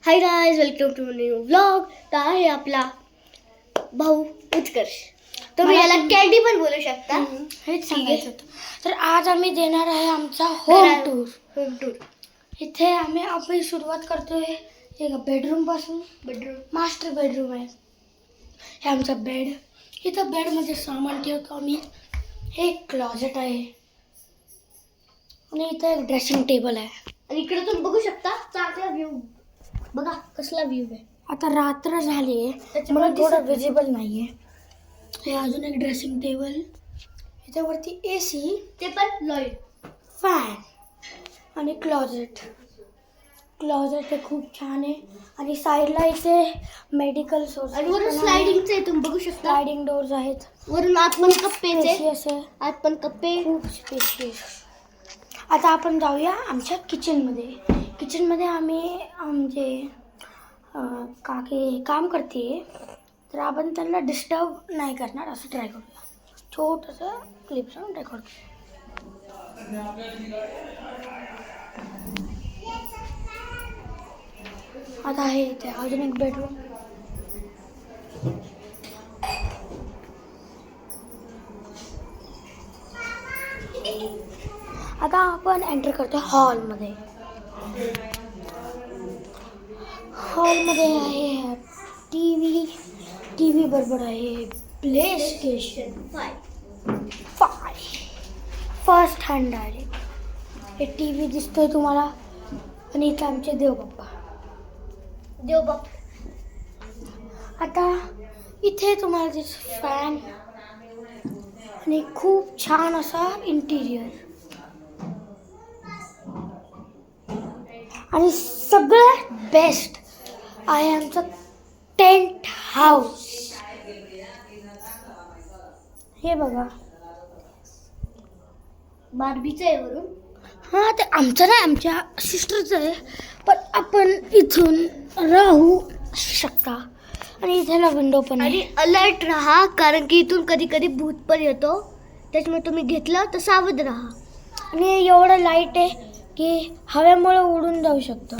High guys, welcome to new vlog. तर आहे आपला भाऊ उत्कर्ष. तुम्ही याला कॅन्डी पण बोलू शकता. हेच सांगायचं होतं. तर आज आम्ही देणार आहे आमचा होम टूर. इथे आम्ही आपली सुरुवात करतोय एका बेडरूम पासून. मास्टर बेडरूम आहे. हे आमचा बेड. इथं बेडमध्ये सामान ठेवतो आम्ही. हे एक क्लॉजेट आहे आणि इथं एक ड्रेसिंग टेबल आहे. आणि इकडे तुम्ही बघू शकता चांगला व्ह्यू. बघा कसला व्ह्यू आहे. आता रात्र झाली आहे म्हणून थोडं विजिबल नाही आहे. हे अजून एक ड्रेसिंग टेबल. याच्यावरती AC, ते पण लॉईड फॅन आणि क्लॉजेट हे खूप छान आहे. आणि साईडला इथे मेडिकल सोर्स आणि वरून स्लायडिंगचं आहे. तुम्ही बघू शकता स्लायडिंग डोर्स आहेत. वरून आत पण कप्पेचे. स्पेशियस आहे. आत पण कप्पे. खूप स्पेशियस. आता आपण जाऊया आमच्या किचनमध्ये. किचनमध्ये आम्ही आमचे काकी काम करते, तर आपण त्यांना डिस्टर्ब नाही करणार असं ट्राय करूया. छोटंसं क्लिप सांग रेकॉर्ड. आता आहे इथे अजून एक बेडरूम. आता आपण एंटर करतो हॉलमध्ये. हॉलमध्ये आहे टी व्ही बरोबर आहे प्ले स्टेशन 5 फर्स्ट हँड आहे. हे TV दिसतोय तुम्हाला. आणि इथं आमचे देवबाप्पा. आता इथे तुम्हाला दिसतो फॅन आणि खूप छान असा इंटिरियर. आणि सगळ्यात बेस्ट आहे आमचं टेंट हाऊस. हे बघा बार्बीचं आहे वरून. हां, ते आमचं नाही, आमच्या सिस्टरचं आहे. पण आपण इथून राहू शकता. आणि इथेला विंडो पण आणि आहे. अलर्ट राहा, कारण की इथून कधी कधी भूत पण येतो. त्याच्यामुळे तुम्ही घेतलं तर सावध राहा. आणि एवढं लाईट आहे की हवेमुळे उडून जाऊ शकतं.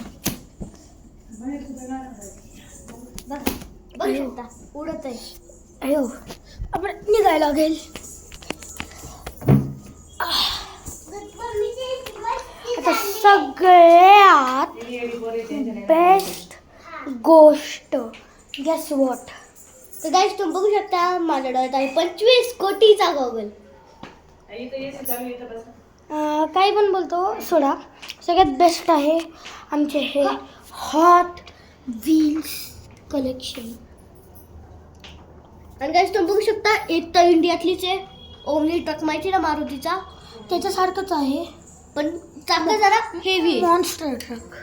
बघू शकता उडत आहे. अयो, आपण निघायला लागेल. आता सगळ्यात बेस्ट गोष्ट गेस वॉट. तर गाईस तुम्ही बघू शकता माझ्या डोळ्यात आहे 25 कोटीचा गॉगल. काही पण बोलतो सोडा. सगळ्यात बेस्ट आहे आमचे हे हॉट व्हील्स कलेक्शन. आणि गाईस तुम्ही बघू शकता एक तर इंडियातलीच आहे. ओमनी ट्रक माहिती ना मारुतीचा, त्याच्यासारखंच आहे पण चाकं जरा हेवी आहे. Monster truck.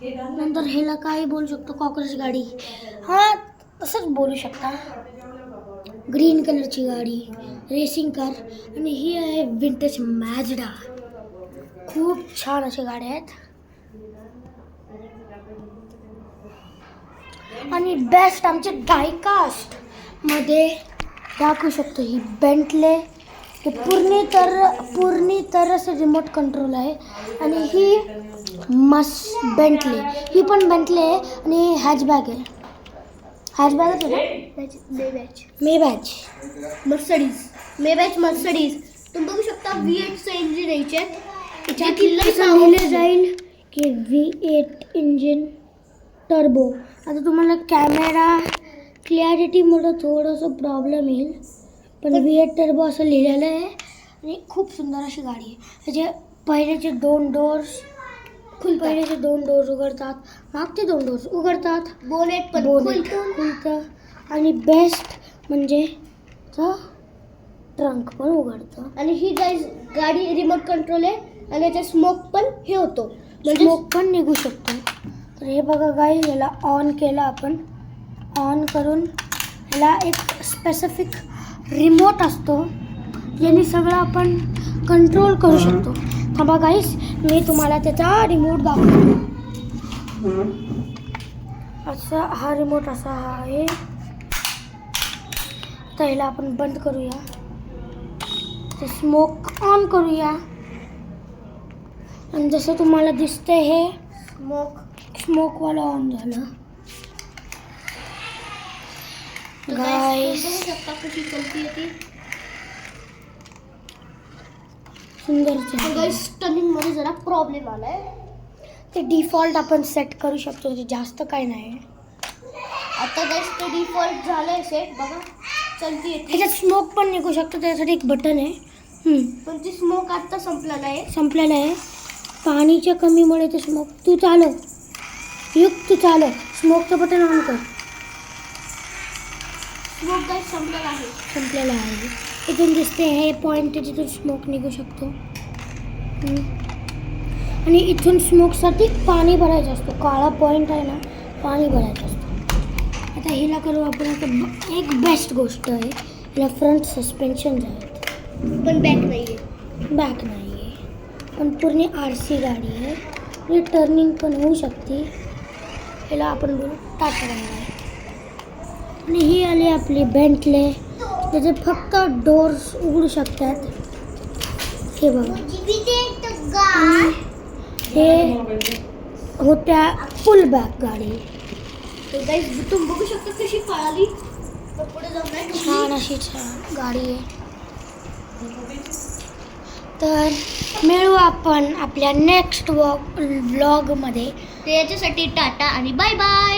नंतर ह्याला काय बोलू शकतो, कॉकरोच गाडी. हां, तसंच बोलू शकता. ग्रीन कलरची गाडी, रेसिंग कार. आणि ही आहे विंटेज मॅजडा. खूप छान अशा गाड्या आहेत. आणि बेस्ट आमचे डायकास्ट मध्ये दाखवू शकतो ही बेंटले. हे पूर्ण तर असं रिमोट कंट्रोल आहे. आणि ही बेंटले, ही पण बेंटले आहे. आणि हॅचबॅग आहे. हॅचबॅगच आहे मेबॅच मर्सडीज. तुम्ही बघू शकता V8चं इंजिन यायचे. लिहिले जाईल की V8 इंजिन टर्बो. आता तुम्हाला कॅमेरा क्लॅरिटीमुळे थोडंसं प्रॉब्लेम येईल, पण V8 टर्बो असं लिहिलेलं आहे. आणि खूप सुंदर अशी गाडी आहे. त्याचे पहिलेचे दोन डोर्स उघडतात, मागचे 2 डोर्स उघडतात, बोनेट पण खुलतं. आणि बेस्ट म्हणजे ट्रंक पण उघडतं. आणि ही गाडी रिमोट कंट्रोल आहे. आणि याचा स्मोक पण हे होतो, म्हणजे स्मोक पण निघू शकतो. तर हे बघा गाईज, याला ऑन केलं आपण. ऑन करून ह्याला एक स्पेसिफिक रिमोट असतो, याने सगळं आपण कंट्रोल करू शकतो. थांबा गाईज, मी तुम्हाला त्याचा रिमोट दाखवतो. असा हा रिमोट असा आहे. तर ह्याला आपण बंद करूया. ते स्मोक ऑन करूया. आणि जसं तुम्हाला दिसतंय हे स्मोकवाला ऑन झालं. गाईस कशी चलती ती सुंदर गाईस. टर्निंग मध्ये जरा प्रॉब्लेम आलाय. ते डिफॉल्ट आपण सेट करू शकतो, ते जास्त काही नाही. आता गाईस ते डिफॉल्ट झालंय सेट. बघा चलती येते. त्याच्यात स्मोक पण निघू शकतो, त्यासाठी एक बटन आहे. पण ती स्मोक आता संपलेला आहे. संपलेलं आहे पाणीच्या कमीमुळे. ते स्मोक तू चालव तू चालव. स्मोकचं बटन ऑन कर. स्मोक गाईस संपलेला आहे. संपलेलं आहे. इथून दिसते हे पॉईंट आहे, तिथून स्मोक निघू शकतो. आणि इथून स्मोकसाठी पाणी भरायचं असतो. काळा पॉईंट आहे ना, पाणी भरायचं असतं. आता हिला करू आपण. आता एक बेस्ट गोष्ट आहे, हिला फ्रंट सस्पेन्शन आहेत, पण बॅक नाहीये. बॅक नाही आहे. पण पूर्ण RC गाडी आहे. ही टर्निंग पण होऊ शकते. हिला आपण बोलू टाटा गाडी आहे. आणि ही आली आपली बेंटले. त्याचे फक्त डोर्स उघडू शकतात. हे बघा. आणि हे होत्या फुल बॅक गाडी. तर गाईस तुम्ही बघू शकता कशी पळाली. तर पुढे जाऊन नाही छान अशी छान गाडी आहे. तर मिळू आपण आपल्या नेक्स्ट व्लॉगमध्ये. तर याच्यासाठी टाटा आणि बाय बाय.